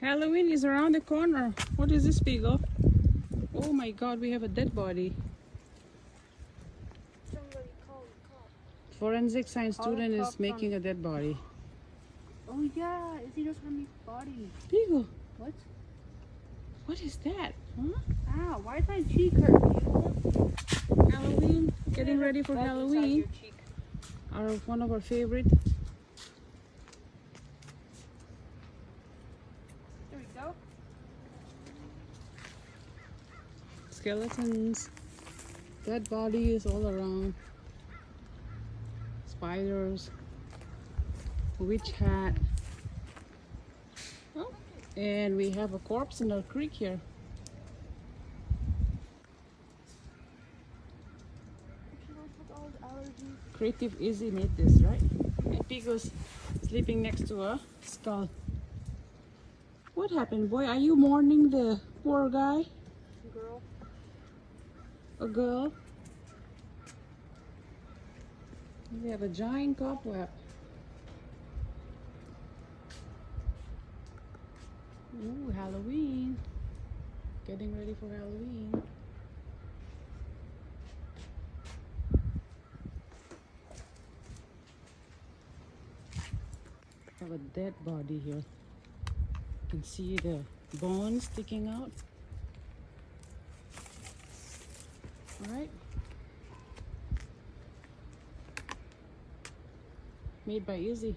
Halloween is around the corner. What is this, Beagle? Oh my god, we have a dead body. Somebody call the cop. Forensic science Call the student is cops making a dead body. Oh yeah, Izzy just found his body. Beagle, What? what is that? Huh? Ow, why is my cheek hurt? Halloween, getting ready for Bug inside Halloween. your cheek. One of our favorite. There we go. Skeletons, dead bodies all around, spiders, witch hat. Oh, and we have a corpse in our creek here. Creative Izzy made this, right? And Pigo's sleeping next to a skull. What happened, boy? Are you mourning the poor guy? Girl. A girl? We have a giant cobweb. Ooh, Halloween. Getting ready for Halloween. Have a dead body here. You can see the bones sticking out. All right. Made by Izzy.